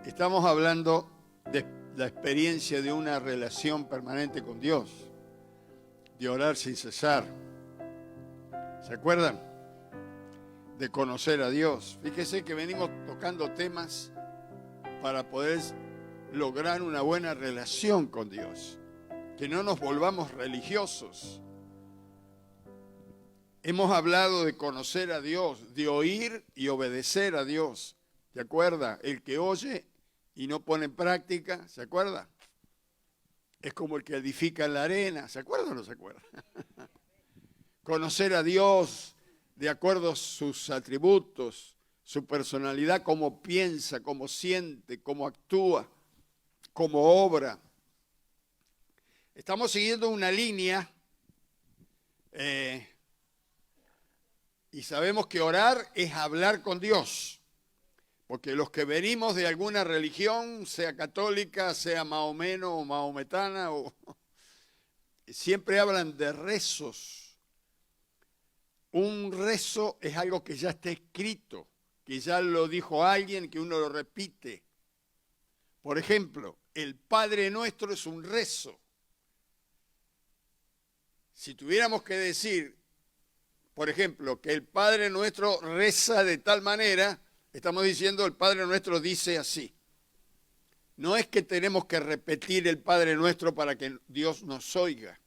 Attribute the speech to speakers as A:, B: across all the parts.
A: Estamos hablando de la experiencia de una relación permanente con Dios, de orar sin cesar. ¿Se acuerdan? De conocer a Dios. Fíjese que venimos tocando temas para poder lograr una buena relación con Dios, que no nos volvamos religiosos. Hemos hablado de conocer a Dios, de oír y obedecer a Dios. ¿Se acuerda? El que oye y no pone en práctica, ¿se acuerda? Es como el que edifica en la arena, ¿se acuerda o no se acuerda? Conocer a Dios de acuerdo a sus atributos, su personalidad, cómo piensa, cómo siente, cómo actúa, cómo obra. Estamos siguiendo una línea y sabemos que orar es hablar con Dios. Porque los que venimos de alguna religión, sea católica, sea mahomeno o mahometana, siempre hablan de rezos. Un rezo es algo que ya está escrito, que ya lo dijo alguien, que uno lo repite. Por ejemplo, el Padre Nuestro es un rezo. Si tuviéramos que decir, por ejemplo, que el Padre Nuestro reza de tal manera, estamos diciendo el Padre Nuestro dice así. No es que tenemos que repetir el Padre Nuestro para que Dios nos oiga.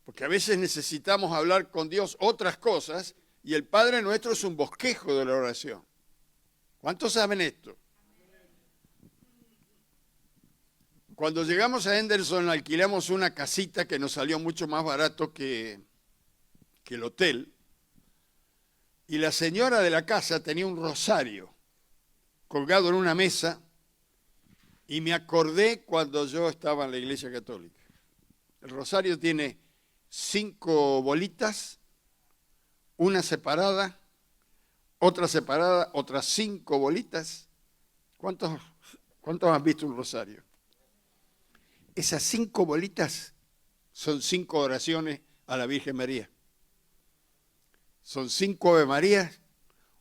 A: Porque a veces necesitamos hablar con Dios otras cosas y el Padre Nuestro es un bosquejo de la oración. ¿Cuántos saben esto? Cuando llegamos a Henderson alquilamos una casita que nos salió mucho más barato que el hotel. Y la señora de la casa tenía un rosario colgado en una mesa y me acordé cuando yo estaba en la Iglesia Católica. El rosario tiene 5 bolitas, una separada, otra separada, otras 5 bolitas. ¿Cuántos han visto un rosario? Esas 5 bolitas son 5 oraciones a la Virgen María. Son 5 Ave Marías,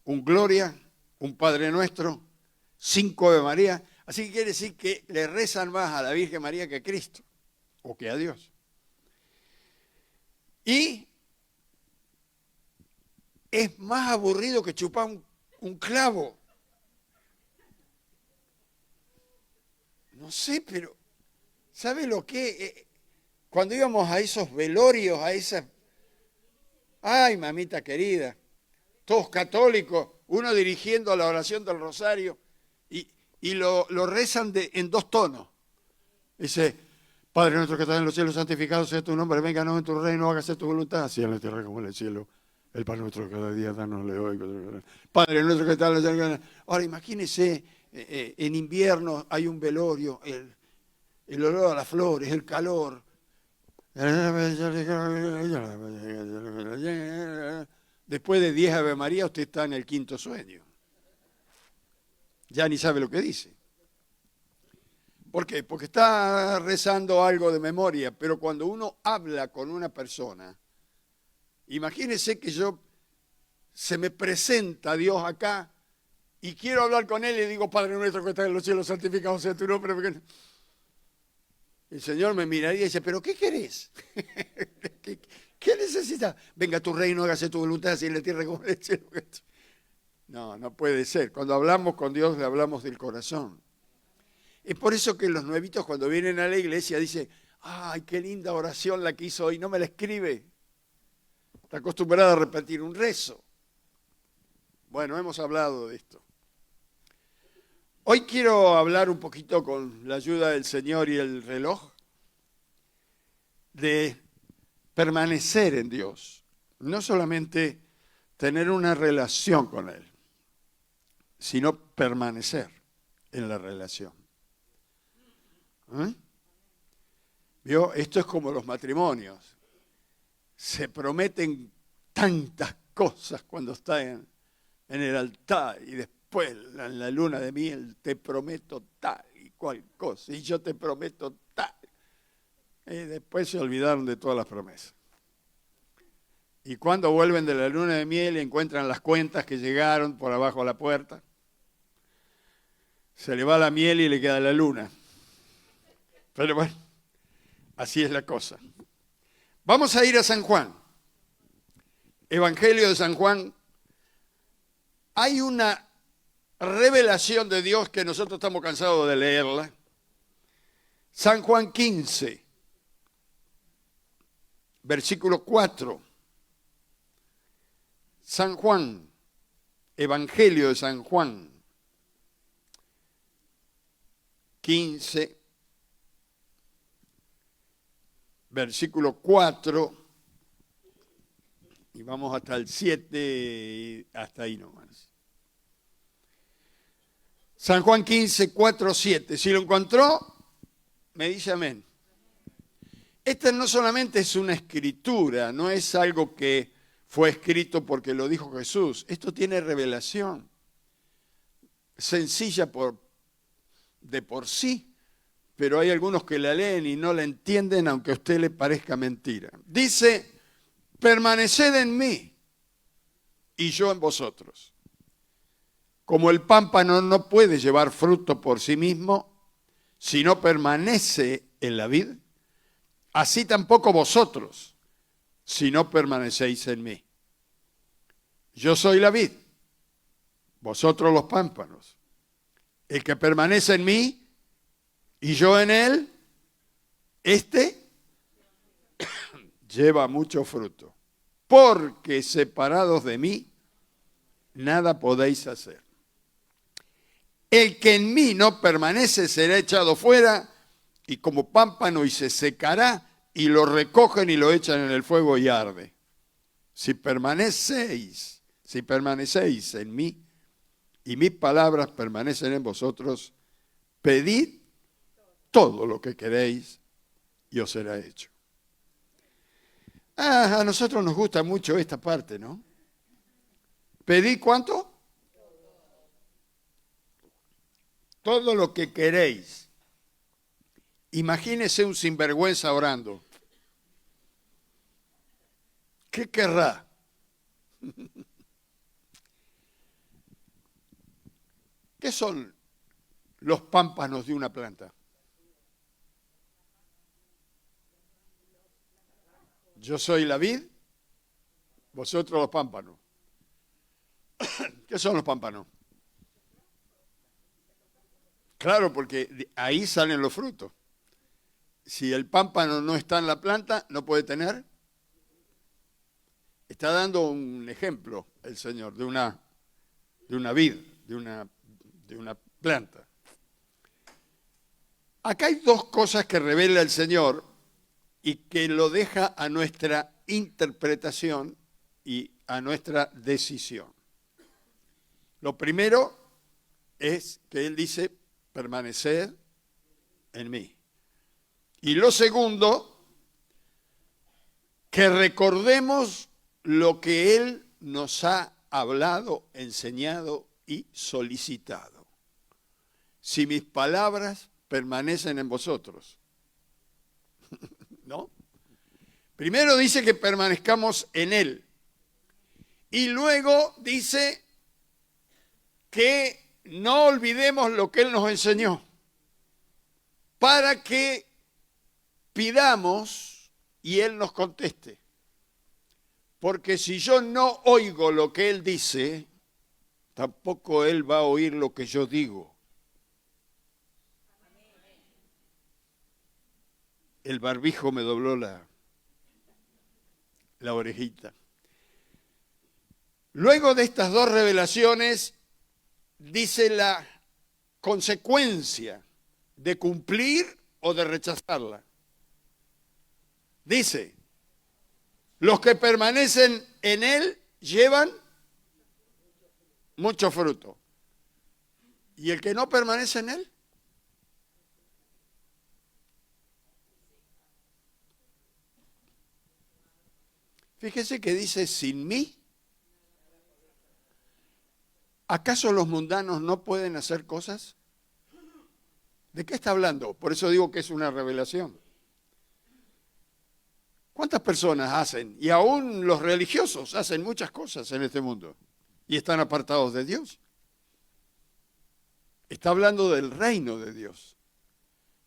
A: un Gloria, un Padre Nuestro, 5 Ave Marías. Así que quiere decir que le rezan más a la Virgen María que a Cristo o que a Dios. Y es más aburrido que chupar un clavo. No sé, pero ¿sabe lo que? Cuando íbamos a esos velorios, a esas... Ay, mamita querida, todos católicos, uno dirigiendo la oración del rosario y lo rezan en 2 tonos. Dice, Padre nuestro que estás en los cielos, santificado sea tu nombre, venga en tu reino, hágase tu voluntad, así en la tierra como en el cielo. El pan nuestro cada día, danosle hoy. Padre nuestro que estás en los cielos. Ahora imagínese, en invierno hay un velorio, el olor a las flores, el calor. Después de 10 Ave María, usted está en el 5.º sueño. Ya ni sabe lo que dice. ¿Por qué? Porque está rezando algo de memoria, pero cuando uno habla con una persona, imagínese que se me presenta Dios acá y quiero hablar con Él y digo, Padre nuestro que estás en los cielos, santificado sea tu nombre. El Señor me miraría y dice, ¿pero qué querés? ¿Qué necesitas? Venga a tu reino, hágase tu voluntad, así en la tierra como en el cielo. No, no puede ser. Cuando hablamos con Dios, le hablamos del corazón. Es por eso que los nuevitos cuando vienen a la iglesia dicen, ¡ay, qué linda oración la que hizo hoy! No me la escribe. Está acostumbrada a repetir un rezo. Bueno, hemos hablado de esto. Hoy quiero hablar un poquito con la ayuda del Señor y el reloj de permanecer en Dios. No solamente tener una relación con Él, sino permanecer en la relación. ¿Vio? Esto es como los matrimonios. Se prometen tantas cosas cuando están en el altar y después en la luna de miel te prometo tal y cual cosa y yo te prometo tal. Y después se olvidaron de todas las promesas. Y cuando vuelven de la luna de miel y encuentran las cuentas que llegaron por abajo de la puerta. Se le va la miel y le queda la luna. Pero bueno, así es la cosa. Vamos a ir a San Juan. Evangelio de San Juan. Hay una revelación de Dios que nosotros estamos cansados de leerla. San Juan 15, versículo 4. San Juan, Evangelio de San Juan 15, versículo 4, y vamos hasta el 7, y hasta ahí nomás. San Juan 15, 4, 7. Si lo encontró, me dice amén. Esta no solamente es una escritura, no es algo que fue escrito porque lo dijo Jesús. Esto tiene revelación. Sencilla de por sí, pero hay algunos que la leen y no la entienden, aunque a usted le parezca mentira. Dice, permaneced en mí y yo en vosotros. Como el pámpano no puede llevar fruto por sí mismo, si no permanece en la vid, así tampoco vosotros, si no permanecéis en mí. Yo soy la vid, vosotros los pámpanos. El que permanece en mí y yo en él, este lleva mucho fruto. Porque separados de mí, nada podéis hacer. El que en mí no permanece será echado fuera y como pámpano y se secará y lo recogen y lo echan en el fuego y arde. Si permanecéis en mí y mis palabras permanecen en vosotros, pedid todo lo que queréis y os será hecho. A nosotros nos gusta mucho esta parte, ¿no? ¿Pedid cuánto? Todo lo que queréis. Imagínese un sinvergüenza orando. ¿Qué querrá? ¿Qué son los pámpanos de una planta? Yo soy la vid, vosotros los pámpanos. ¿Qué son los pámpanos? Claro, porque ahí salen los frutos. Si el pámpano no está en la planta, no puede tener. Está dando un ejemplo el Señor de una vid, de una planta. Acá hay dos cosas que revela el Señor y que lo deja a nuestra interpretación y a nuestra decisión. Lo primero es que Él dice, permaneced en mí. Y lo segundo, que recordemos lo que Él nos ha hablado, enseñado y solicitado. Si mis palabras permanecen en vosotros. ¿No? Primero dice que permanezcamos en Él. Y luego dice que no olvidemos lo que Él nos enseñó. Para que pidamos y Él nos conteste. Porque si yo no oigo lo que Él dice, tampoco Él va a oír lo que yo digo. El barbijo me dobló la orejita. Luego de estas dos revelaciones, dice la consecuencia de cumplir o de rechazarla. Dice, los que permanecen en Él llevan mucho fruto. ¿Y el que no permanece en Él? Fíjese que dice, sin mí. ¿Acaso los mundanos no pueden hacer cosas? ¿De qué está hablando? Por eso digo que es una revelación. ¿Cuántas personas hacen? Y aún los religiosos hacen muchas cosas en este mundo y están apartados de Dios. Está hablando del reino de Dios,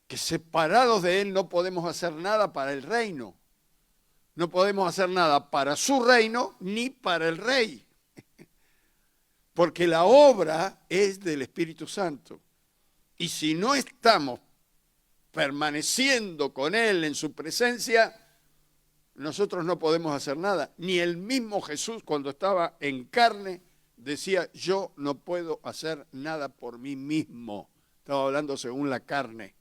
A: que separados de Él no podemos hacer nada para el reino. No podemos hacer nada para su reino ni para el rey. Porque la obra es del Espíritu Santo. Y si no estamos permaneciendo con Él en su presencia, nosotros no podemos hacer nada. Ni el mismo Jesús, cuando estaba en carne, decía, yo no puedo hacer nada por mí mismo. Estaba hablando según la carne.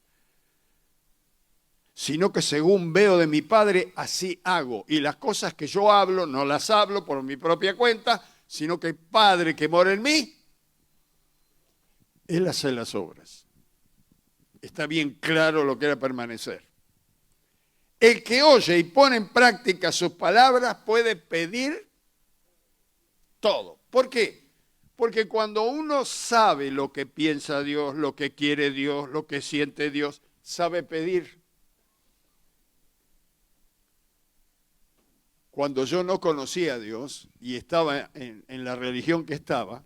A: Sino que según veo de mi Padre, así hago. Y las cosas que yo hablo, no las hablo por mi propia cuenta, sino que el Padre que mora en mí, Él hace las obras. Está bien claro lo que era permanecer. El que oye y pone en práctica sus palabras puede pedir todo. ¿Por qué? Porque cuando uno sabe lo que piensa Dios, lo que quiere Dios, lo que siente Dios, sabe pedir. Cuando yo no conocía a Dios y estaba en la religión que estaba,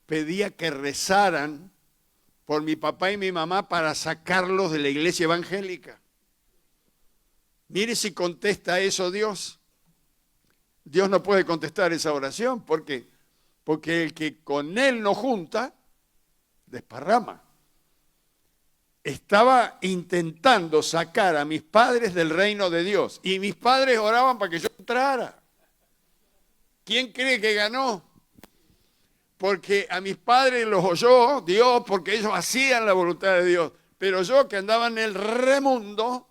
A: pedía que rezaran por mi papá y mi mamá para sacarlos de la iglesia evangélica. Mire si contesta eso Dios. Dios no puede contestar esa oración. ¿Por qué? Porque el que con Él no junta, desparrama. Estaba intentando sacar a mis padres del reino de Dios. Y mis padres oraban para que yo entrara. ¿Quién cree que ganó? Porque a mis padres los oyó Dios, porque ellos hacían la voluntad de Dios. Pero yo que andaba en el remundo,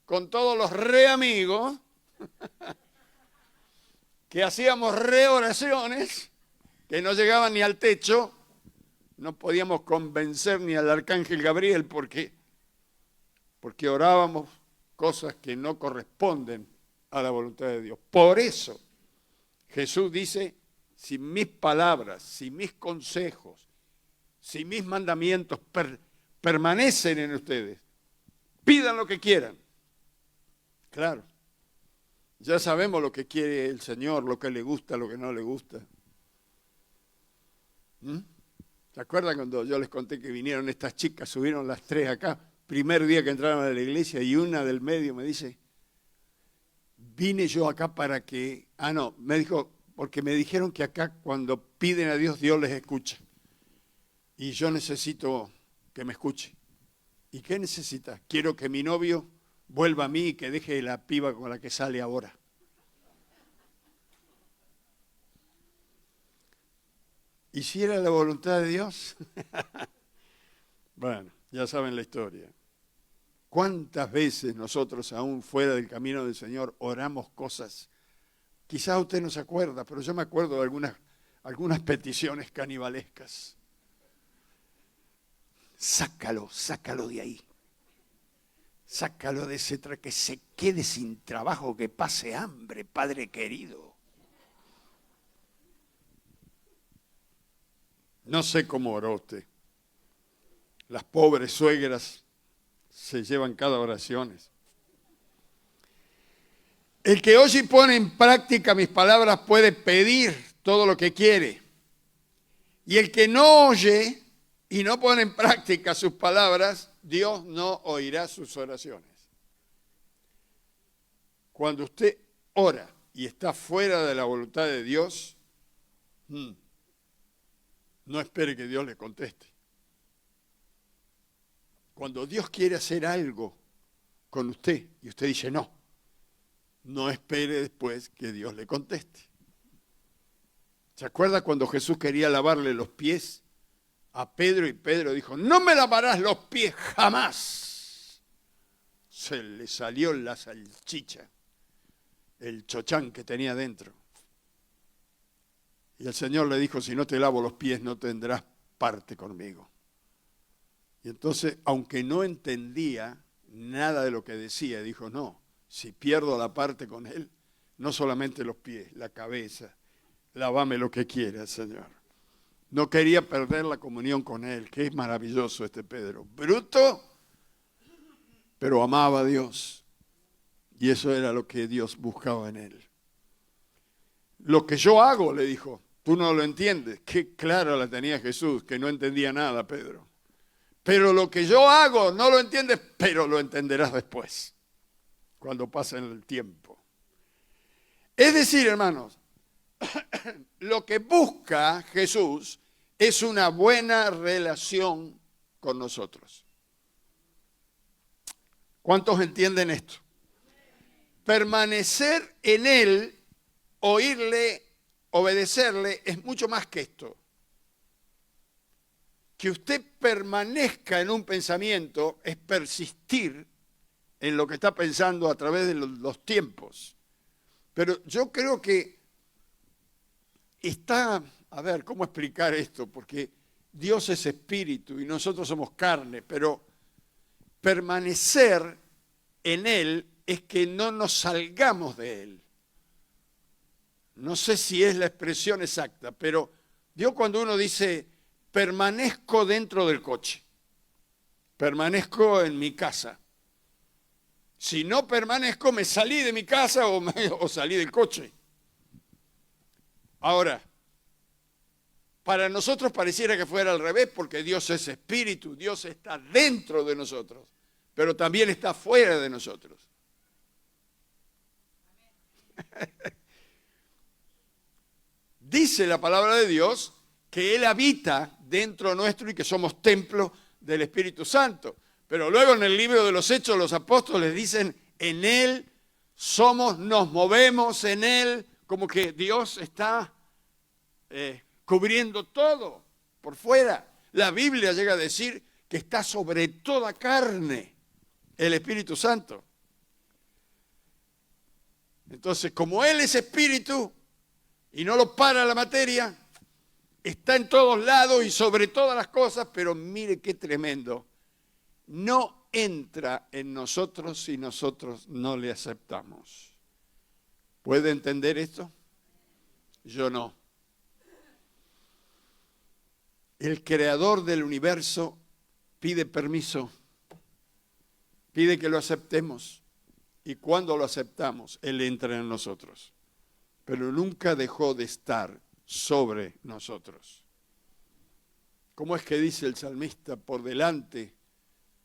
A: con todos los amigos, que hacíamos oraciones, que no llegaban ni al techo, no podíamos convencer ni al arcángel Gabriel porque orábamos cosas que no corresponden a la voluntad de Dios. Por eso Jesús dice, si mis palabras, si mis consejos, si mis mandamientos permanecen en ustedes, pidan lo que quieran. Claro, ya sabemos lo que quiere el Señor, lo que le gusta, lo que no le gusta. ¿Se acuerdan cuando yo les conté que vinieron estas chicas, subieron las 3 acá, primer día que entraron a la iglesia y una del medio me dice, vine yo acá para que, me dijo, porque me dijeron que acá cuando piden a Dios, Dios les escucha. Y yo necesito que me escuche. ¿Y qué necesita? Quiero que mi novio vuelva a mí y que deje la piba con la que sale ahora. ¿Y si era la voluntad de Dios? Bueno, ya saben la historia. ¿Cuántas veces nosotros, aún fuera del camino del Señor, oramos cosas? Quizás usted no se acuerda, pero yo me acuerdo de algunas peticiones canibalescas. Sácalo de ahí. Sácalo de ese que se quede sin trabajo, que pase hambre, Padre querido. No sé cómo oró usted. Las pobres suegras se llevan cada oración. El que oye y pone en práctica mis palabras puede pedir todo lo que quiere. Y el que no oye y no pone en práctica sus palabras, Dios no oirá sus oraciones. Cuando usted ora y está fuera de la voluntad de Dios, no espere que Dios le conteste. Cuando Dios quiere hacer algo con usted y usted dice no espere después que Dios le conteste. ¿Se acuerda cuando Jesús quería lavarle los pies a Pedro y Pedro dijo, no me lavarás los pies jamás? Se le salió la salchicha, el chochán que tenía dentro. Y el Señor le dijo, si no te lavo los pies no tendrás parte conmigo. Y entonces, aunque no entendía nada de lo que decía, dijo, no, si pierdo la parte con Él, no solamente los pies, la cabeza, lávame lo que quiera, Señor. No quería perder la comunión con Él, que es maravilloso este Pedro. Bruto, pero amaba a Dios. Y eso era lo que Dios buscaba en él. Lo que yo hago, le dijo, Tú no lo entiendes. Qué clara la tenía Jesús, que no entendía nada, Pedro. Pero lo que yo hago no lo entiendes, pero lo entenderás después, cuando pase el tiempo. Es decir, hermanos, lo que busca Jesús es una buena relación con nosotros. ¿Cuántos entienden esto? Permanecer en Él, oírle, obedecerle, es mucho más que esto. Que usted permanezca en un pensamiento es persistir en lo que está pensando a través de los tiempos. Pero yo creo que está, a ver, ¿cómo explicar esto? Porque Dios es espíritu y nosotros somos carne, pero permanecer en Él es que no nos salgamos de Él. No sé si es la expresión exacta, pero Dios, cuando uno dice, permanezco dentro del coche, permanezco en mi casa. Si no permanezco, me salí de mi casa o salí del coche. Ahora, para nosotros pareciera que fuera al revés, porque Dios es espíritu, Dios está dentro de nosotros, pero también está fuera de nosotros. Dice la palabra de Dios que Él habita dentro nuestro y que somos templo del Espíritu Santo. Pero luego en el libro de los Hechos los apóstoles dicen, en Él somos, nos movemos en Él, como que Dios está cubriendo todo por fuera. La Biblia llega a decir que está sobre toda carne el Espíritu Santo. Entonces, como Él es espíritu y no lo para la materia, está en todos lados y sobre todas las cosas, pero mire qué tremendo. No entra en nosotros si nosotros no le aceptamos. ¿Puede entender esto? Yo no. El creador del universo pide permiso, pide que lo aceptemos. Y cuando lo aceptamos, Él entra en nosotros. Pero nunca dejó de estar sobre nosotros. ¿Cómo es que dice el salmista? Por delante,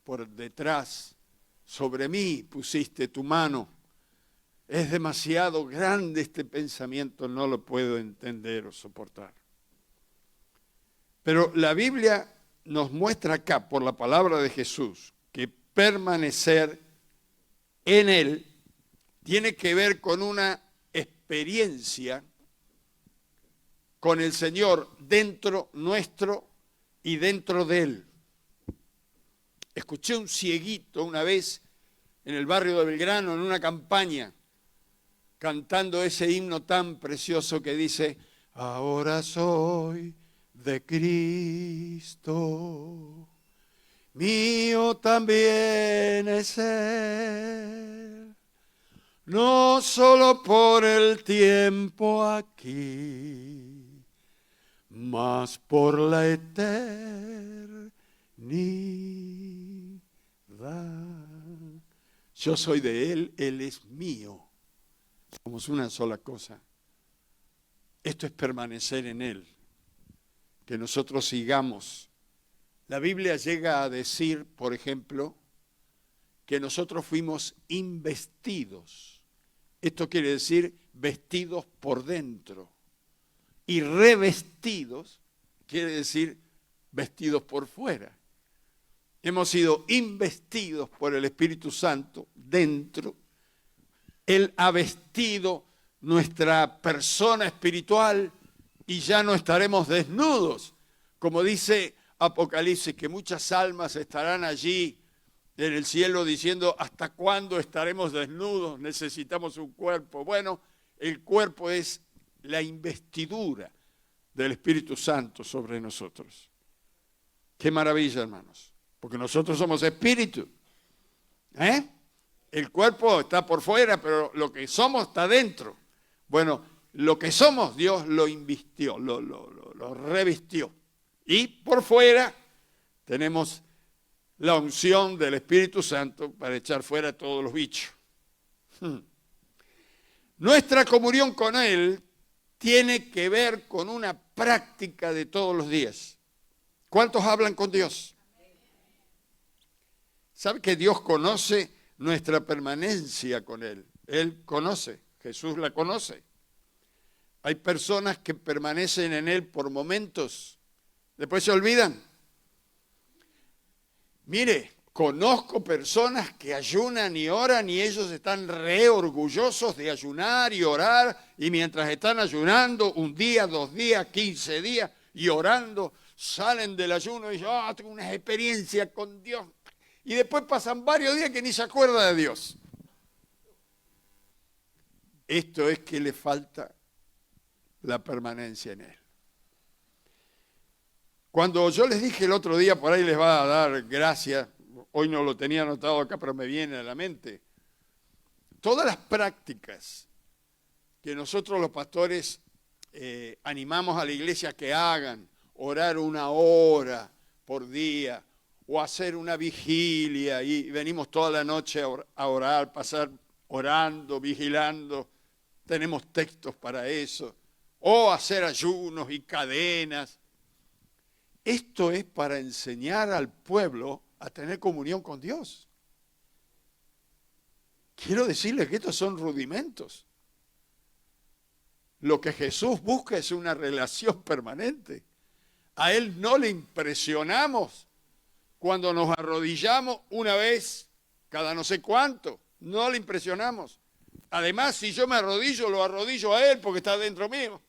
A: por detrás, sobre mí pusiste tu mano. Es demasiado grande este pensamiento, no lo puedo entender o soportar. Pero la Biblia nos muestra acá, por la palabra de Jesús, que permanecer en Él tiene que ver con una experiencia con el Señor dentro nuestro y dentro de Él. Escuché un cieguito una vez en el barrio de Belgrano, en una campaña, cantando ese himno tan precioso que dice, ahora soy de Cristo, mío también es Él, no solo por el tiempo aquí, mas por la eternidad. Yo soy de Él, Él es mío. Somos una sola cosa. Esto es permanecer en Él. Que nosotros sigamos. La Biblia llega a decir, por ejemplo, que nosotros fuimos investidos. Esto quiere decir vestidos por dentro. Y revestidos quiere decir vestidos por fuera. Hemos sido investidos por el Espíritu Santo dentro. Él ha vestido nuestra persona espiritual y ya no estaremos desnudos. Como dice Apocalipsis, que muchas almas estarán allí en el cielo diciendo, ¿hasta cuándo estaremos desnudos? Necesitamos un cuerpo. Bueno, el cuerpo es la investidura del Espíritu Santo sobre nosotros. Qué maravilla, hermanos, porque nosotros somos espíritu. El cuerpo está por fuera, pero lo que somos está dentro. Bueno, lo que somos, Dios lo invistió, lo revistió. Y por fuera tenemos la unción del Espíritu Santo para echar fuera todos los bichos. Nuestra comunión con Él tiene que ver con una práctica de todos los días. ¿Cuántos hablan con Dios? ¿Sabe que Dios conoce nuestra permanencia con Él? Él conoce, Jesús la conoce. Hay personas que permanecen en Él por momentos, después se olvidan. Mire, conozco personas que ayunan y oran y ellos están re orgullosos de ayunar y orar, y mientras están ayunando, un día, 2 días, 15 días, y orando, salen del ayuno y dicen, tengo una experiencia con Dios. Y después pasan varios días que ni se acuerda de Dios. Esto es que le falta la permanencia en Él. Cuando yo les dije el otro día, por ahí les va a dar gracia, hoy no lo tenía anotado acá, pero me viene a la mente, todas las prácticas que nosotros los pastores animamos a la iglesia que hagan, orar 1 hora por día, o hacer una vigilia, y venimos toda la noche a orar, pasar orando, vigilando, tenemos textos para eso, o hacer ayunos y cadenas. Esto es para enseñar al pueblo a tener comunión con Dios. Quiero decirles que estos son rudimentos. Lo que Jesús busca es una relación permanente. A Él no le impresionamos cuando nos arrodillamos una vez cada no sé cuánto. No le impresionamos. Además, si yo me arrodillo, lo arrodillo a Él porque está dentro mío.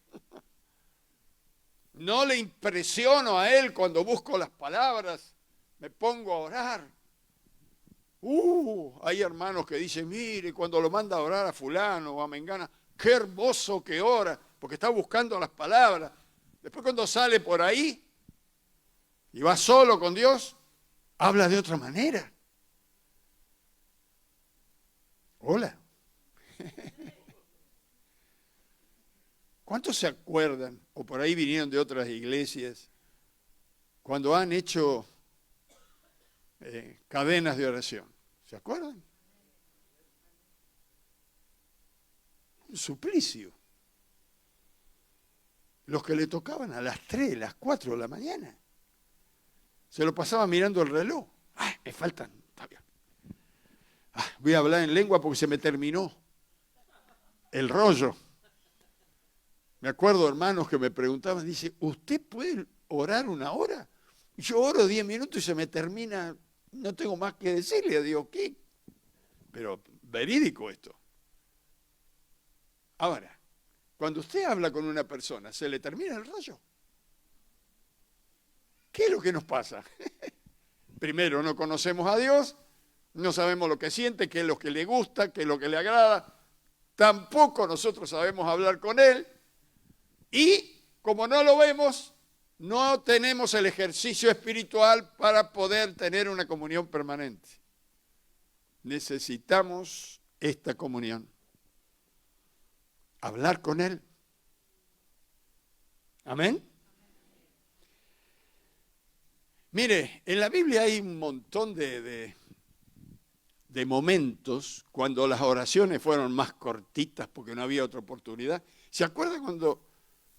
A: No le impresiono a Él cuando busco las palabras, me pongo a orar. Hay hermanos que dicen, mire, cuando lo manda a orar a fulano o a mengana, qué hermoso que ora, porque está buscando las palabras. Después cuando sale por ahí y va solo con Dios, habla de otra manera. Hola. ¿Cuántos se acuerdan, o por ahí vinieron de otras iglesias, cuando han hecho cadenas de oración? ¿Se acuerdan? Un suplicio. Los que le tocaban a las 3, las 4 de la mañana. Se lo pasaba mirando el reloj. Me faltan. Está bien. Voy a hablar en lengua porque se me terminó el rollo. Me acuerdo, hermanos, que me preguntaban, dice, ¿usted puede orar 1 hora? Yo oro 10 minutos y se me termina, no tengo más que decirle a Dios, ¿qué? Pero verídico esto. Ahora, cuando usted habla con una persona, ¿se le termina el rollo? ¿Qué es lo que nos pasa? Primero, no conocemos a Dios, no sabemos lo que siente, qué es lo que le gusta, qué es lo que le agrada, tampoco nosotros sabemos hablar con Él. Y como no lo vemos, no tenemos el ejercicio espiritual para poder tener una comunión permanente. Necesitamos esta comunión. Hablar con Él. Amén. Mire, en la Biblia hay un montón de momentos cuando las oraciones fueron más cortitas porque no había otra oportunidad. ¿Se acuerdan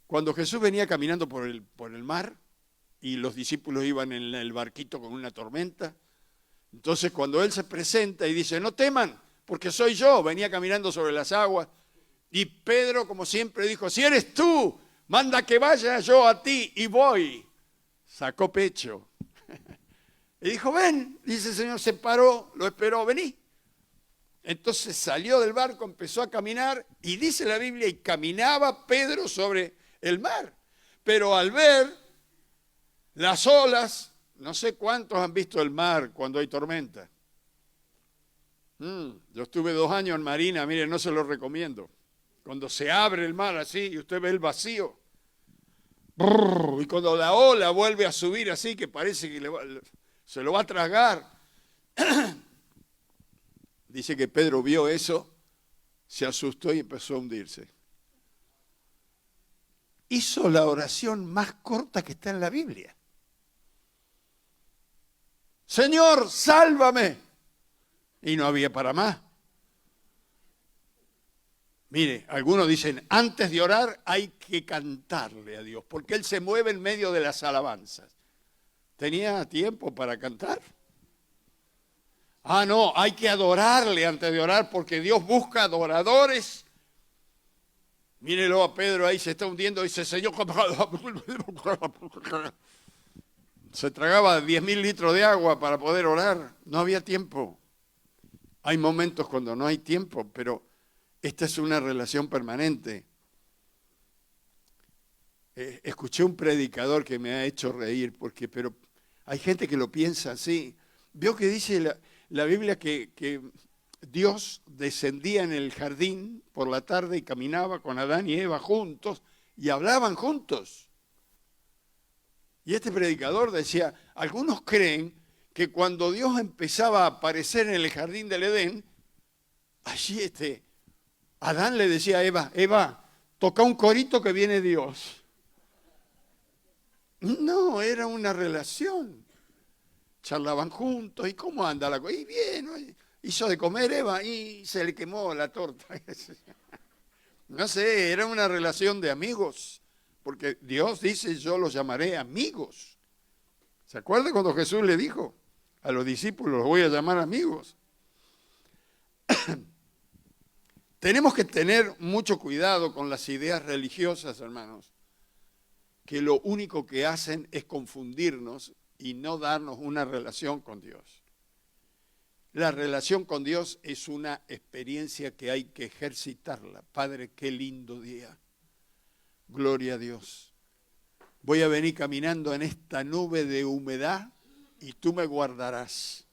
A: cuando Jesús venía caminando por el mar y los discípulos iban en el barquito con una tormenta? Entonces cuando Él se presenta y dice, no teman, porque soy yo, venía caminando sobre las aguas. Y Pedro, como siempre, dijo, si eres tú, manda que vaya yo a ti, y voy. Sacó pecho. Y dijo, ven, dice el Señor, se paró, lo esperó, vení. Entonces salió del barco, empezó a caminar, y dice la Biblia, y caminaba Pedro sobre el mar. Pero al ver las olas, no sé cuántos han visto el mar cuando hay tormenta. Yo estuve 2 años en Marina, mire, no se lo recomiendo. Cuando se abre el mar así y usted ve el vacío. Y cuando la ola vuelve a subir así, que parece que se lo va a tragar. Dice que Pedro vio eso, se asustó y empezó a hundirse. Hizo la oración más corta que está en la Biblia. Señor, sálvame. Y no había para más. Mire, algunos dicen, antes de orar hay que cantarle a Dios, porque Él se mueve en medio de las alabanzas. ¿Tenía tiempo para cantar? Ah, no, hay que adorarle antes de orar, porque Dios busca adoradores. Mírelo a Pedro ahí, se está hundiendo, dice, Señor, se tragaba 10.000 litros de agua para poder orar. No había tiempo. Hay momentos cuando no hay tiempo, pero esta es una relación permanente. Escuché un predicador que me ha hecho reír, pero hay gente que lo piensa así. Veo que dice la Biblia que Dios descendía en el jardín por la tarde y caminaba con Adán y Eva juntos y hablaban juntos. Y este predicador decía, algunos creen que cuando Dios empezaba a aparecer en el jardín del Edén, allí Adán le decía a Eva, Eva, toca un corito que viene Dios. No, era una relación. Charlaban juntos, ¿y cómo anda la cosa? Y bien, hizo de comer Eva y se le quemó la torta. No sé, era una relación de amigos, porque Dios dice, yo los llamaré amigos. ¿Se acuerda cuando Jesús le dijo a los discípulos, los voy a llamar amigos? Tenemos que tener mucho cuidado con las ideas religiosas, hermanos, que lo único que hacen es confundirnos y no darnos una relación con Dios. La relación con Dios es una experiencia que hay que ejercitarla. Padre, qué lindo día. Gloria a Dios. Voy a venir caminando en esta nube de humedad y tú me guardarás.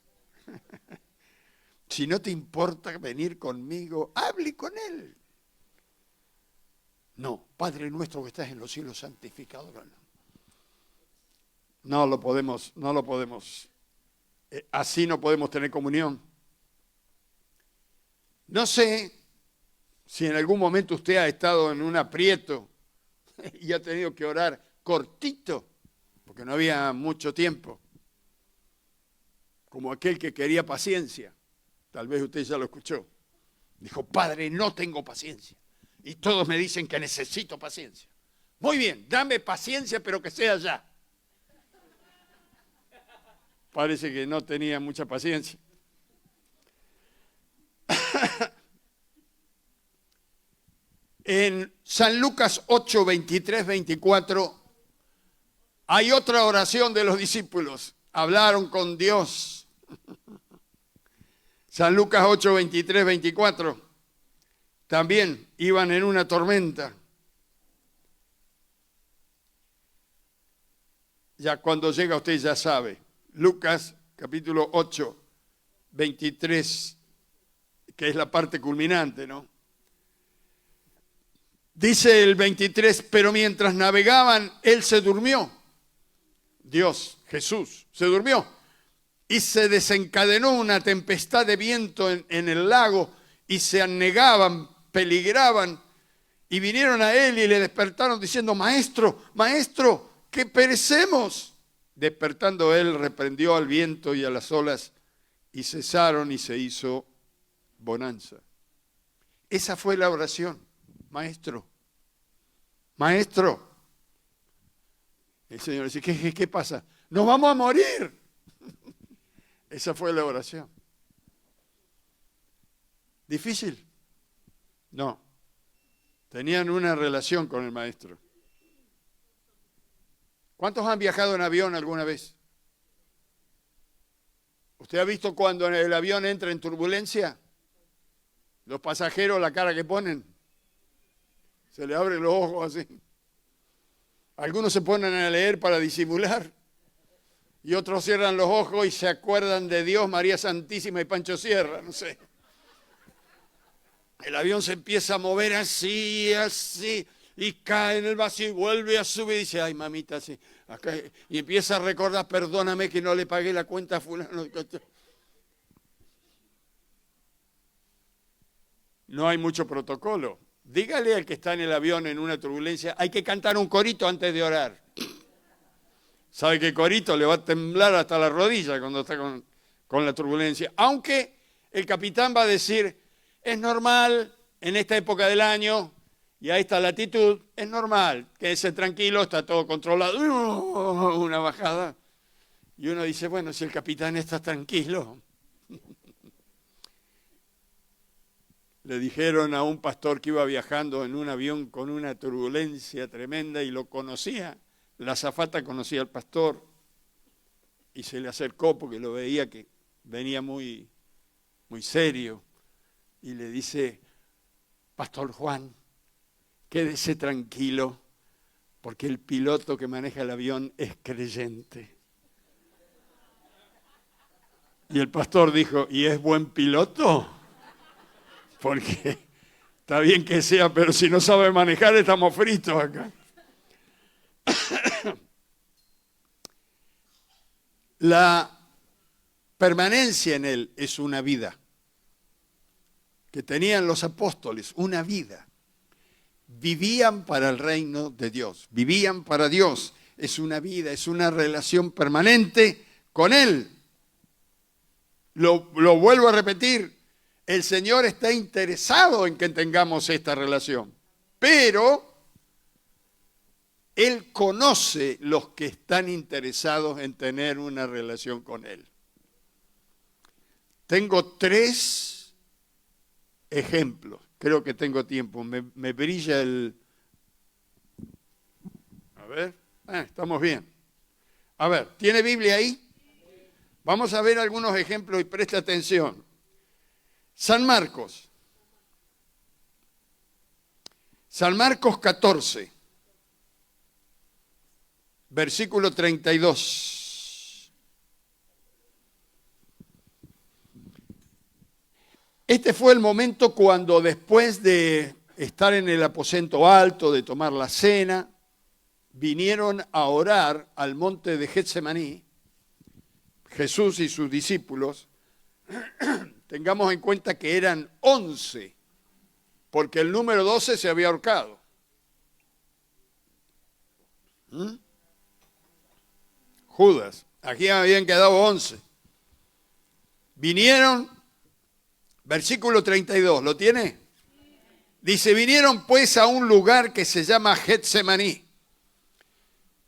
A: Si no te importa venir conmigo, hable con Él. No, Padre nuestro que estás en los cielos, santificado. No lo podemos. Así no podemos tener comunión. No sé si en algún momento usted ha estado en un aprieto y ha tenido que orar cortito, porque no había mucho tiempo, como aquel que quería paciencia. Tal vez usted ya lo escuchó. Dijo, Padre, no tengo paciencia. Y todos me dicen que necesito paciencia. Muy bien, dame paciencia, pero que sea ya. Parece que no tenía mucha paciencia. En San Lucas 8, 23, 24, hay otra oración de los discípulos. Hablaron con Dios. San Lucas 8, 23, 24. También iban en una tormenta. Ya cuando llega usted ya sabe. Lucas capítulo 8, 23, que es la parte culminante, ¿no? Dice el 23, pero mientras navegaban, Él se durmió. Dios, Jesús, se durmió. Y se desencadenó una tempestad de viento en el lago y se anegaban, peligraban. Y vinieron a Él y le despertaron diciendo, Maestro, Maestro, que perecemos. Despertando Él, reprendió al viento y a las olas y cesaron y se hizo bonanza. Esa fue la oración. Maestro, Maestro. El Señor dice, ¿qué pasa? ¡Nos vamos a morir! Esa fue la oración. ¿Difícil? No. Tenían una relación con el Maestro. ¿Cuántos han viajado en avión alguna vez? ¿Usted ha visto cuando el avión entra en turbulencia? Los pasajeros, la cara que ponen. Se le abren los ojos así. Algunos se ponen a leer para disimular. Y otros cierran los ojos y se acuerdan de Dios, María Santísima y Pancho Sierra, no sé. El avión se empieza a mover así, así. Y cae en el vacío y vuelve a subir y dice, ay mamita, sí, acá. Y empieza a recordar, perdóname que no le pagué la cuenta a fulano. No hay mucho protocolo. Dígale al que está en el avión en una turbulencia, hay que cantar un corito antes de orar. ¿Sabe que el corito le va a temblar hasta la rodilla cuando está con la turbulencia? Aunque el capitán va a decir, es normal, en esta época del año y a esta latitud, es normal, quédese tranquilo, está todo controlado, una bajada. Y uno dice, bueno, si el capitán está tranquilo. Le dijeron a un pastor que iba viajando en un avión con una turbulencia tremenda y lo conocía. La azafata conocía al pastor y se le acercó porque lo veía que venía muy, muy serio. Y le dice, Pastor Juan, quédese tranquilo porque el piloto que maneja el avión es creyente. Y el pastor dijo, ¿y es buen piloto? Porque está bien que sea, pero si no sabe manejar estamos fritos acá. La permanencia en él es una vida que tenían los apóstoles, una vida. Vivían para el reino de Dios, vivían para Dios. Es una vida, es una relación permanente con Él. Lo vuelvo a repetir, el Señor está interesado en que tengamos esta relación, pero Él conoce los que están interesados en tener una relación con Él. Tengo 3 ejemplos, creo que tengo tiempo, me brilla el... A ver, estamos bien. A ver, ¿tiene Biblia ahí? Vamos a ver algunos ejemplos y preste atención. San Marcos 14, versículo 32. Este fue el momento cuando después de estar en el aposento alto, de tomar la cena, vinieron a orar al monte de Getsemaní, Jesús y sus discípulos. Tengamos en cuenta que eran 11, porque el número 12 se había ahorcado. Judas, aquí habían quedado 11. Vinieron, versículo 32, ¿lo tiene? Dice, vinieron pues a un lugar que se llama Getsemaní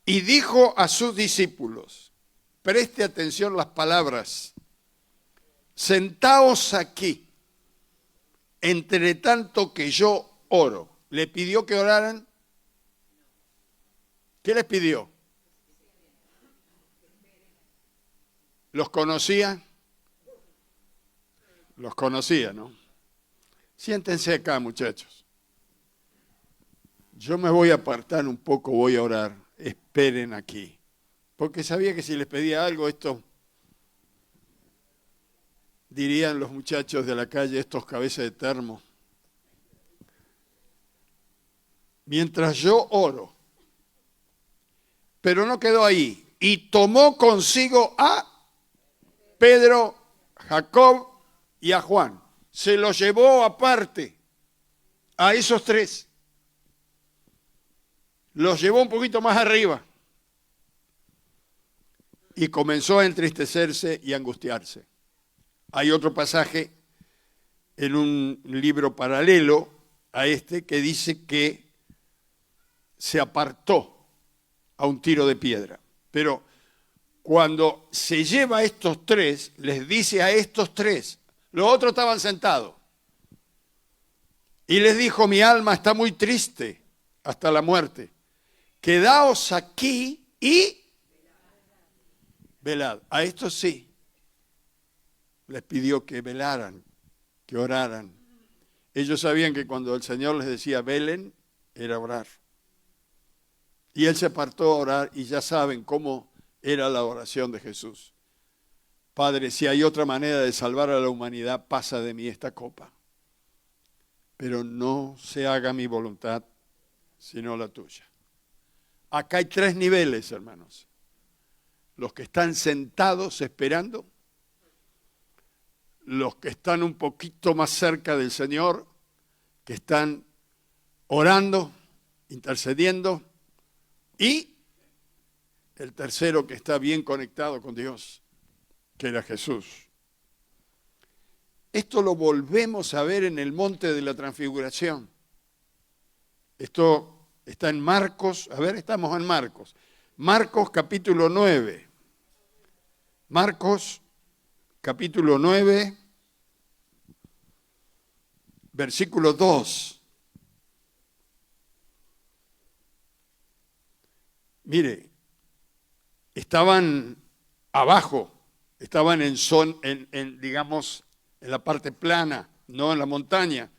A: y dijo a sus discípulos, preste atención las palabras, sentaos aquí, entre tanto que yo oro. ¿Le pidió que oraran? ¿Qué les pidió? ¿Los conocía? Los conocía, ¿no? Siéntense acá, muchachos. Yo me voy a apartar un poco, voy a orar. Esperen aquí. Porque sabía que si les pedía algo, esto... dirían los muchachos de la calle, estos cabezas de termo. Mientras yo oro, pero no quedó ahí, y tomó consigo a Pedro, Jacob y a Juan. Se los llevó aparte a esos 3. Los llevó un poquito más arriba y comenzó a entristecerse y angustiarse. Hay otro pasaje en un libro paralelo a este que dice que se apartó a un tiro de piedra. Pero cuando se lleva a estos 3, les dice a estos 3, los otros estaban sentados, y les dijo, mi alma está muy triste hasta la muerte. Quedaos aquí y velad. A estos sí les pidió que velaran, que oraran. Ellos sabían que cuando el Señor les decía velen, era orar. Y Él se apartó a orar y ya saben cómo era la oración de Jesús. Padre, si hay otra manera de salvar a la humanidad, pasa de mí esta copa. Pero no se haga mi voluntad, sino la tuya. Acá hay 3 niveles, hermanos. Los que están sentados esperando, los que están un poquito más cerca del Señor, que están orando, intercediendo, y el tercero que está bien conectado con Dios, que era Jesús. Esto lo volvemos a ver en el monte de la transfiguración. Esto está en Marcos, a ver, estamos en Marcos. Marcos capítulo 9. Marcos capítulo 9, versículo 2. Mire, estaban abajo, estaban digamos, en la parte plana, no en la montaña.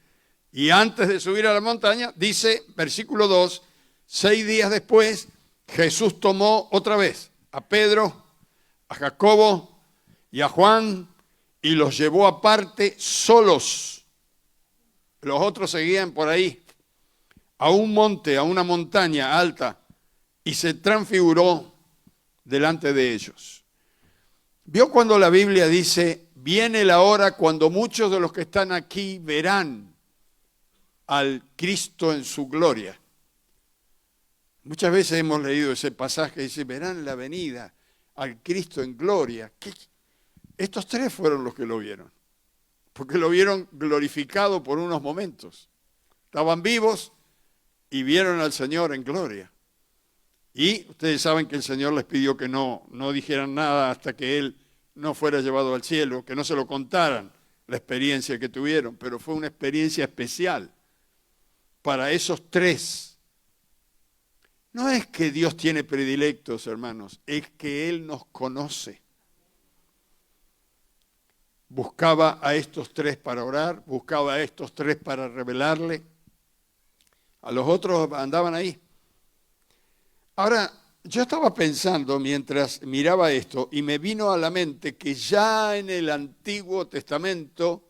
A: Y antes de subir a la montaña, dice, versículo 2, 6 días después, Jesús tomó otra vez a Pedro, a Jacobo y a Juan y los llevó aparte solos. Los otros seguían por ahí, a un monte, a una montaña alta, y se transfiguró delante de ellos. ¿Vio cuando la Biblia dice, viene la hora cuando muchos de los que están aquí verán al Cristo en su gloria? Muchas veces hemos leído ese pasaje, dice, verán la venida al Cristo en gloria. Estos tres fueron los que lo vieron, porque lo vieron glorificado por unos momentos. Estaban vivos y vieron al Señor en gloria. Y ustedes saben que el Señor les pidió que no dijeran nada hasta que Él no fuera llevado al cielo, que no se lo contaran la experiencia que tuvieron, pero fue una experiencia especial para esos tres. No es que Dios tiene predilectos, hermanos, es que Él nos conoce. Buscaba a estos tres para orar, buscaba a estos tres para revelarle. A los otros andaban ahí. Ahora, yo estaba pensando mientras miraba esto y me vino a la mente que ya en el Antiguo Testamento,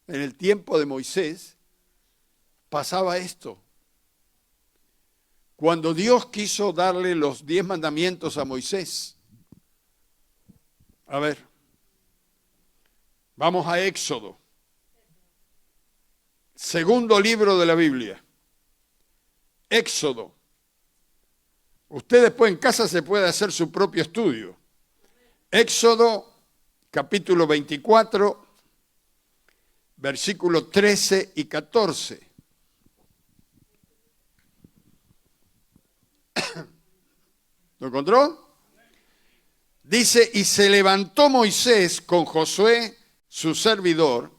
A: en el tiempo de Moisés, pasaba esto. Cuando Dios quiso darle los 10 mandamientos a Moisés. A ver, vamos a Éxodo. Segundo libro de la Biblia. Éxodo. Usted después en casa se puede hacer su propio estudio. Éxodo, capítulo 24, versículos 13 y 14. ¿Lo encontró? Dice, y se levantó Moisés con Josué, su servidor,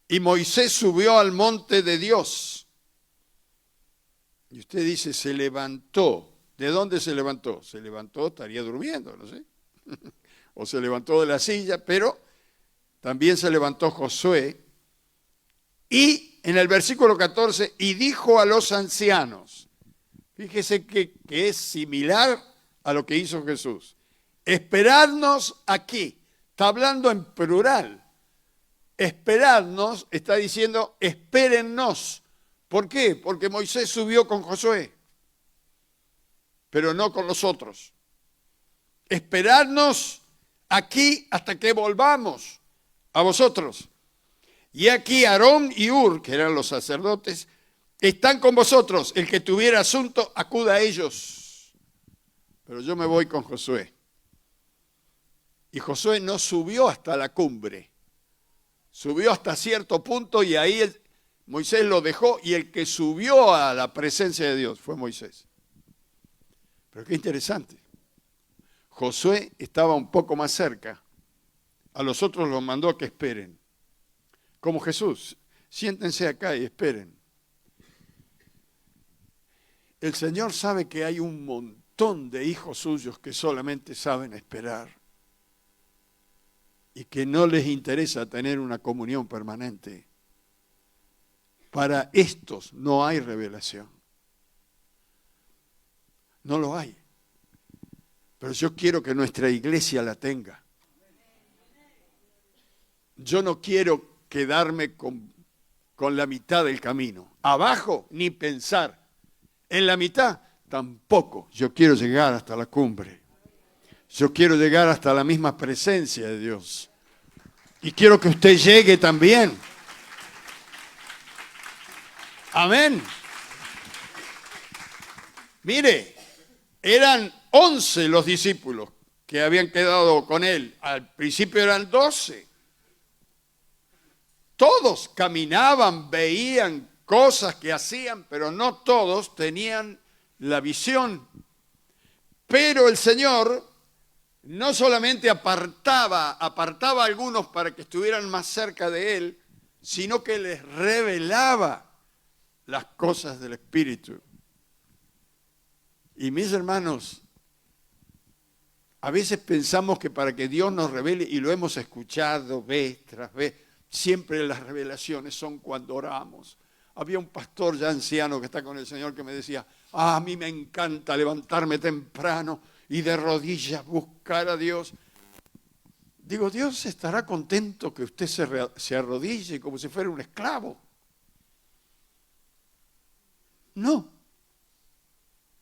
A: y Moisés subió al monte de Dios. Y usted dice, se levantó. ¿De dónde se levantó? Se levantó, estaría durmiendo, no sé. O se levantó de la silla, pero también se levantó Josué. Y en el versículo 14, y dijo a los ancianos, fíjese que es similar a lo que hizo Jesús. Esperadnos aquí. Está hablando en plural. Esperadnos, está diciendo, espérennos. ¿Por qué? Porque Moisés subió con Josué, pero no con los otros. Esperadnos aquí hasta que volvamos a vosotros. Y aquí Aarón y Hur, que eran los sacerdotes, están con vosotros. El que tuviera asunto, acuda a ellos. Pero yo me voy con Josué. Y Josué no subió hasta la cumbre. Subió hasta cierto punto y ahí Moisés lo dejó y el que subió a la presencia de Dios fue Moisés. Pero qué interesante. Josué estaba un poco más cerca. A los otros los mandó a que esperen. Como Jesús, siéntense acá y esperen. El Señor sabe que hay un montón de hijos suyos que solamente saben esperar y que no les interesa tener una comunión permanente. Para estos no hay revelación. No lo hay. Pero yo quiero que nuestra iglesia la tenga. Yo no quiero quedarme con la mitad del camino. Abajo, ni pensar. En la mitad, tampoco. Yo quiero llegar hasta la cumbre. Yo quiero llegar hasta la misma presencia de Dios. Y quiero que usted llegue también. Amén. Mire, eran 11 los discípulos que habían quedado con él. Al principio eran 12. Todos caminaban, veían cosas que hacían, pero no todos tenían la visión. Pero el Señor no solamente apartaba a algunos para que estuvieran más cerca de Él, sino que les revelaba las cosas del Espíritu. Y mis hermanos, a veces pensamos que para que Dios nos revele, y lo hemos escuchado vez tras vez, siempre las revelaciones son cuando oramos. Había un pastor ya anciano que está con el Señor que me decía, a mí me encanta levantarme temprano y de rodillas buscar a Dios. Digo, Dios estará contento que usted se arrodille como si fuera un esclavo. No.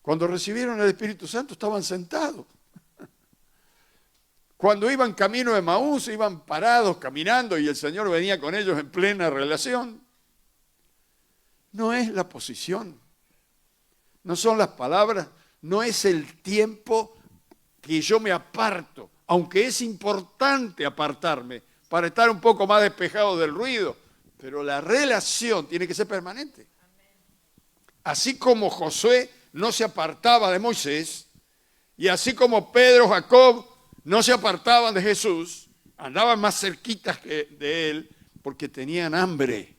A: Cuando recibieron el Espíritu Santo estaban sentados. Cuando iban camino de Emaús, iban parados caminando y el Señor venía con ellos en plena relación. No es la posición, no son las palabras, no es el tiempo que yo me aparto, aunque es importante apartarme para estar un poco más despejado del ruido, pero la relación tiene que ser permanente. Así como Josué no se apartaba de Moisés, y así como Pedro, Jacob no se apartaban de Jesús, andaban más cerquitas de él porque tenían hambre.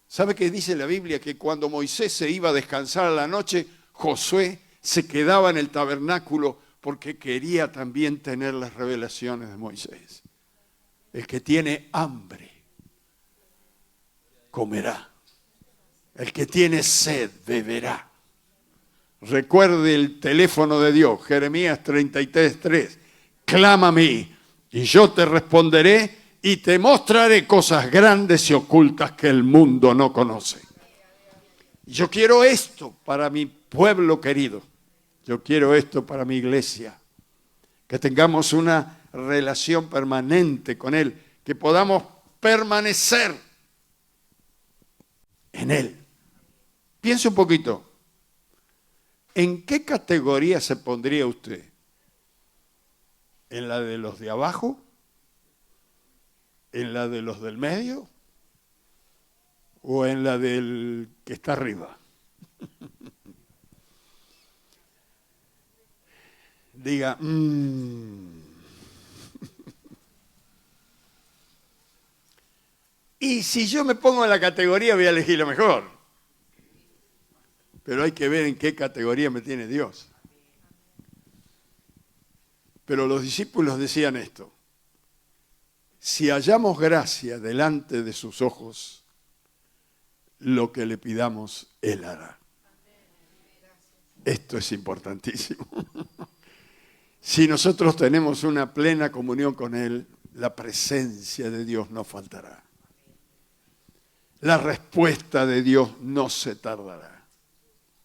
A: ¿Sabe qué dice la Biblia? Que cuando Moisés se iba a descansar a la noche, Josué se quedaba en el tabernáculo porque quería también tener las revelaciones de Moisés. El que tiene hambre, comerá. El que tiene sed, beberá. Recuerde el teléfono de Dios, Jeremías 33:3. Clama a mí y yo te responderé y te mostraré cosas grandes y ocultas que el mundo no conoce. Yo quiero esto para mi pueblo querido. Yo quiero esto para mi iglesia. Que tengamos una relación permanente con Él. Que podamos permanecer en Él. Piense un poquito. ¿En qué categoría se pondría usted? ¿En la de los de abajo? ¿En la de los del medio? ¿O en la del que está arriba? Diga, Y si yo me pongo en la categoría voy a elegir lo mejor. Pero hay que ver en qué categoría me tiene Dios. Pero los discípulos decían esto. Si hallamos gracia delante de sus ojos, lo que le pidamos, Él hará. Esto es importantísimo. Si nosotros tenemos una plena comunión con Él, la presencia de Dios no faltará. La respuesta de Dios no se tardará.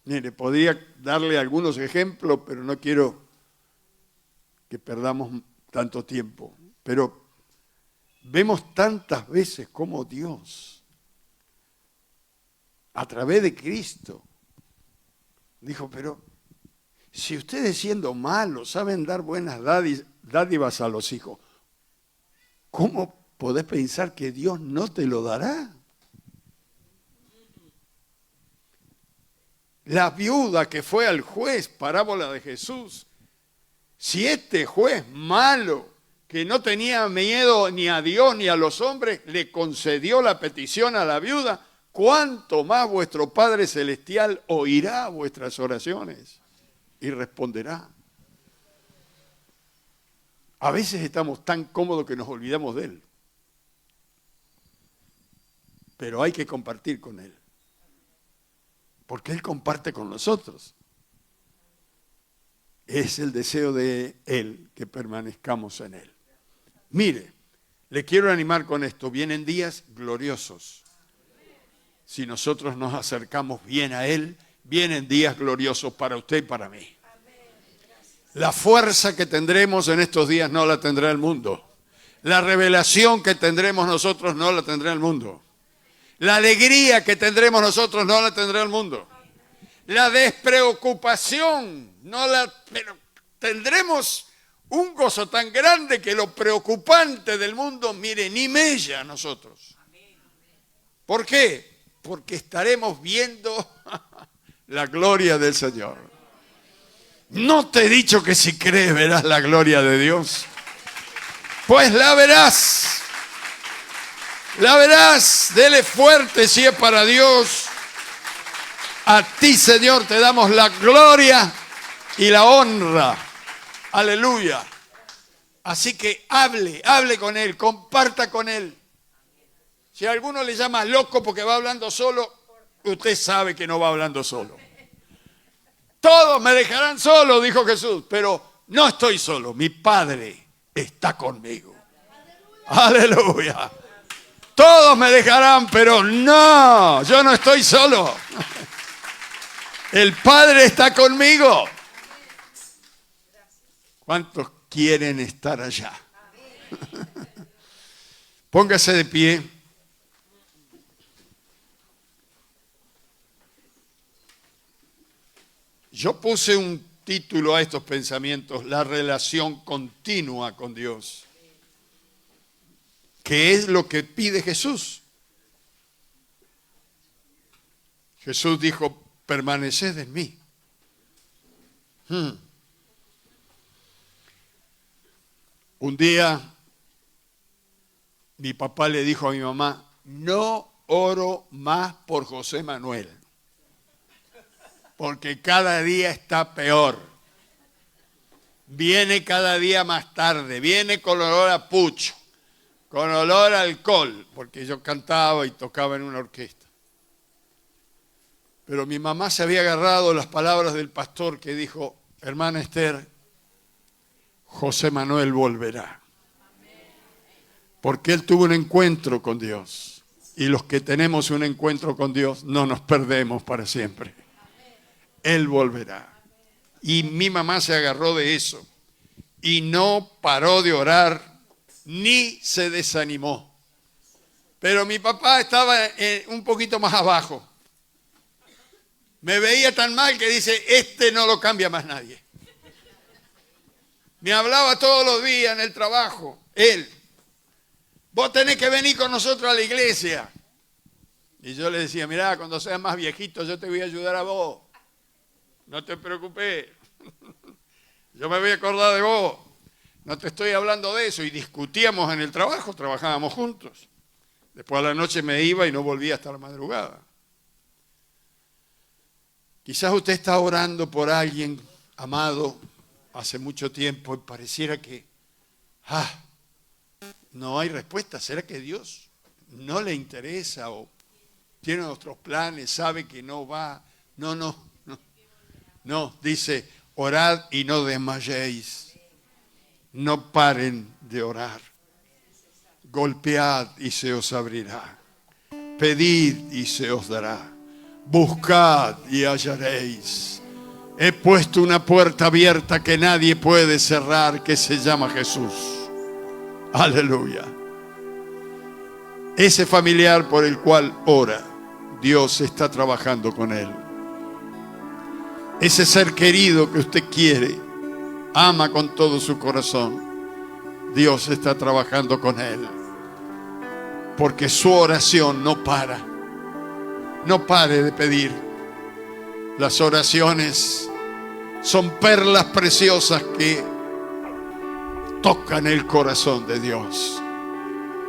A: Mire, podría darle algunos ejemplos, pero no quiero que perdamos tanto tiempo. Pero vemos tantas veces cómo Dios, a través de Cristo, dijo, pero si ustedes siendo malos saben dar buenas dádivas a los hijos, ¿cómo podés pensar que Dios no te lo dará? La viuda que fue al juez, parábola de Jesús, si este juez malo, que no tenía miedo ni a Dios ni a los hombres, le concedió la petición a la viuda, ¿cuánto más vuestro Padre Celestial oirá vuestras oraciones y responderá? A veces estamos tan cómodos que nos olvidamos de Él. Pero hay que compartir con Él. Porque Él comparte con nosotros. Es el deseo de Él que permanezcamos en Él. Mire, le quiero animar con esto. Vienen días gloriosos. Si nosotros nos acercamos bien a Él, vienen días gloriosos para usted y para mí. La fuerza que tendremos en estos días no la tendrá el mundo. La revelación que tendremos nosotros no la tendrá el mundo. La alegría que tendremos nosotros no la tendrá el mundo. La despreocupación no la... Pero tendremos Un gozo tan grande que lo preocupante del mundo, mire, ni mella a nosotros. ¿Por qué? Porque estaremos viendo la gloria del Señor. ¿No te he dicho que si crees verás la gloria de Dios? Pues la verás. La verás. Dele fuerte si es para Dios. A ti, Señor, te damos la gloria y la honra. Aleluya. Así que hable con Él, comparta con Él. Si a alguno le llama loco porque va hablando solo, usted sabe que no va hablando solo. Todos me dejarán solo, dijo Jesús, pero no estoy solo, mi Padre está conmigo. Aleluya. Todos me dejarán, pero no, yo no estoy solo. El Padre está conmigo. ¿Cuántos quieren estar allá? Póngase de pie. Yo puse un título a estos pensamientos: la relación continua con Dios. ¿Qué es lo que pide Jesús? Jesús dijo: permaneced en mí. Un día mi papá le dijo a mi mamá: no oro más por José Manuel, porque cada día está peor. Viene cada día más tarde, viene con olor a pucho, con olor a alcohol, porque yo cantaba y tocaba en una orquesta. Pero mi mamá se había agarrado las palabras del pastor que dijo: hermana Esther, José Manuel volverá. Porque él tuvo un encuentro con Dios. Y los que tenemos un encuentro con Dios no nos perdemos para siempre. Él volverá. Y mi mamá se agarró de eso. Y no paró de orar, ni se desanimó. Pero mi papá estaba un poquito más abajo. Me veía tan mal que dice: este no lo cambia más nadie. Me hablaba todos los días en el trabajo, él: vos tenés que venir con nosotros a la iglesia. Y yo le decía: mirá, cuando seas más viejito yo te voy a ayudar a vos. No te preocupes. Yo me voy a acordar de vos. No te estoy hablando de eso. Y discutíamos en el trabajo, trabajábamos juntos. Después a la noche me iba y no volvía hasta la madrugada. Quizás usted está orando por alguien amado hace mucho tiempo y pareciera que no hay respuesta. ¿Será que Dios no le interesa o tiene otros planes, sabe que no va? No, dice: orad y no desmayéis. No paren de orar. Golpead y se os abrirá. Pedid y se os dará. Buscad y hallaréis. He puesto una puerta abierta que nadie puede cerrar, que se llama Jesús. Aleluya. Ese familiar por el cual ora, Dios está trabajando con él. Ese ser querido que usted quiere, ama con todo su corazón, Dios está trabajando con él. Porque su oración no para. No pare de pedir. Las oraciones son perlas preciosas que tocan el corazón de Dios,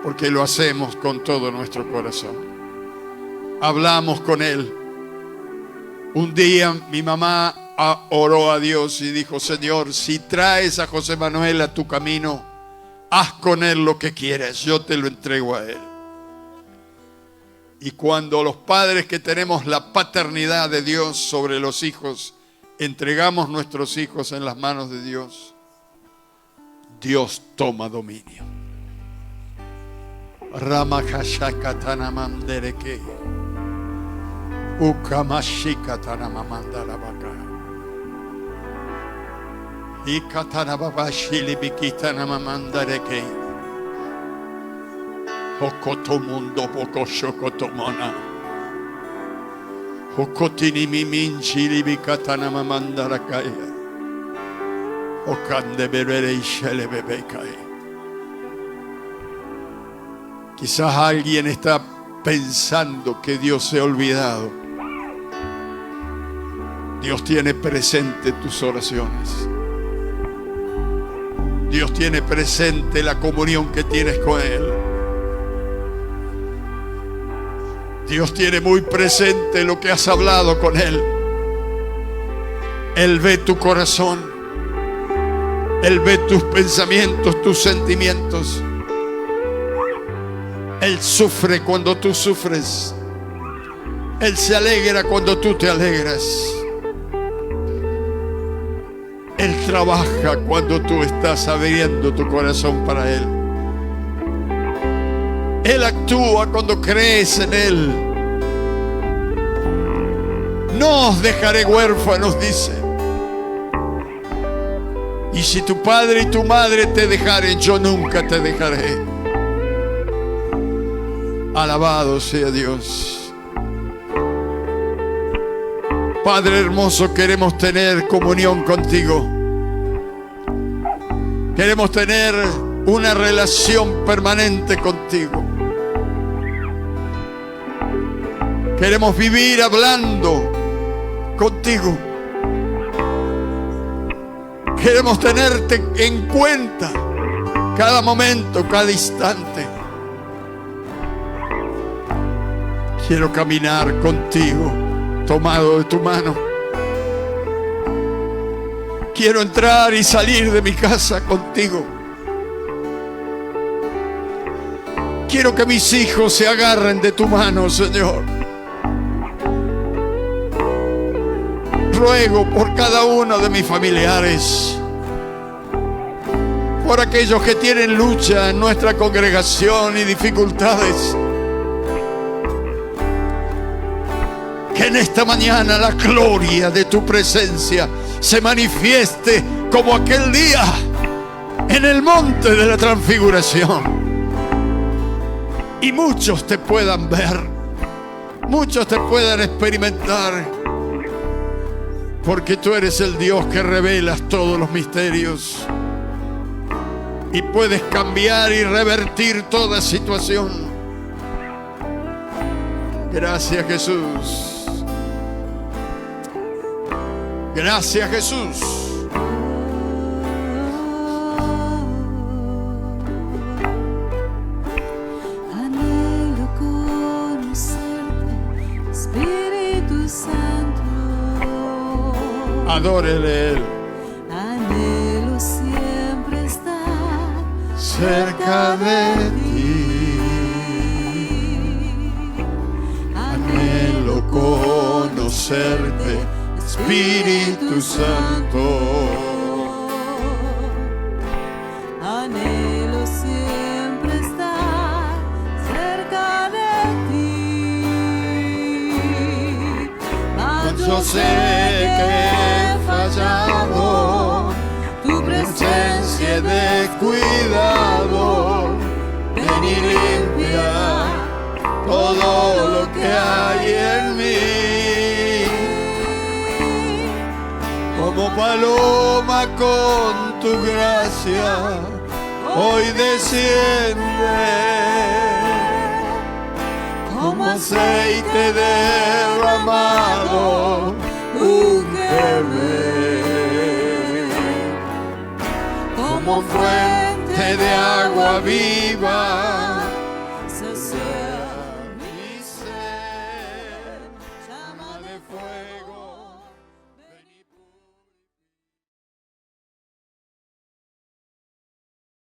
A: porque lo hacemos con todo nuestro corazón. Hablamos con Él. Un día mi mamá oró a Dios y dijo: Señor, si traes a José Manuel a tu camino, haz con él lo que quieras, yo te lo entrego a él. Y cuando los padres que tenemos la paternidad de Dios sobre los hijos, entregamos nuestros hijos en las manos de Dios, Dios toma dominio. Ramakashakatanamamandereke. Ukamashikatanamamandalabaka. Ikatanababashilibikitanamamandareke. Hokotomundo bokoshokotomona. Hokotini miminchilibikatanamamandarakaya. Quizás alguien está pensando que Dios se ha olvidado. Dios tiene presente tus oraciones. Dios tiene presente la comunión que tienes con Él. Dios tiene muy presente lo que has hablado con Él. Él ve tu corazón. Él ve tus pensamientos, tus sentimientos. Él sufre cuando tú sufres. Él se alegra cuando tú te alegras. Él trabaja cuando tú estás abriendo tu corazón para Él. Él actúa cuando crees en Él. No os dejaré huérfanos, dice. Y si tu padre y tu madre te dejaren, yo nunca te dejaré. Alabado sea Dios. Padre hermoso, queremos tener comunión contigo. Queremos tener una relación permanente contigo. Queremos vivir hablando contigo. Queremos tenerte en cuenta cada momento, cada instante. Quiero caminar contigo, tomado de tu mano. Quiero entrar y salir de mi casa contigo. Quiero que mis hijos se agarren de tu mano, Señor. Ruego por cada uno de mis familiares, por aquellos que tienen lucha en nuestra congregación y dificultades, que en esta mañana la gloria de tu presencia se manifieste como aquel día en el monte de la transfiguración, y muchos te puedan ver, muchos te puedan experimentar, porque tú eres el Dios que revelas todos los misterios y puedes cambiar y revertir toda situación. Gracias, Jesús. Gracias, Jesús.
B: Anhelo conocerte, Espíritu Santo.
A: Adórele Él.
B: Anhelo siempre estar
A: Cerca de ti. Anhelo conocerte, Espíritu Santo.
B: Anhelo siempre estar cerca de ti. Mas
A: Yo sé que he fallado,
B: tu
A: presencia de cuidado. Ven y limpia todo lo que hay en mí. Como paloma con tu gracia, hoy desciende. Como aceite derramado, úngeme. Como fuente de agua viva,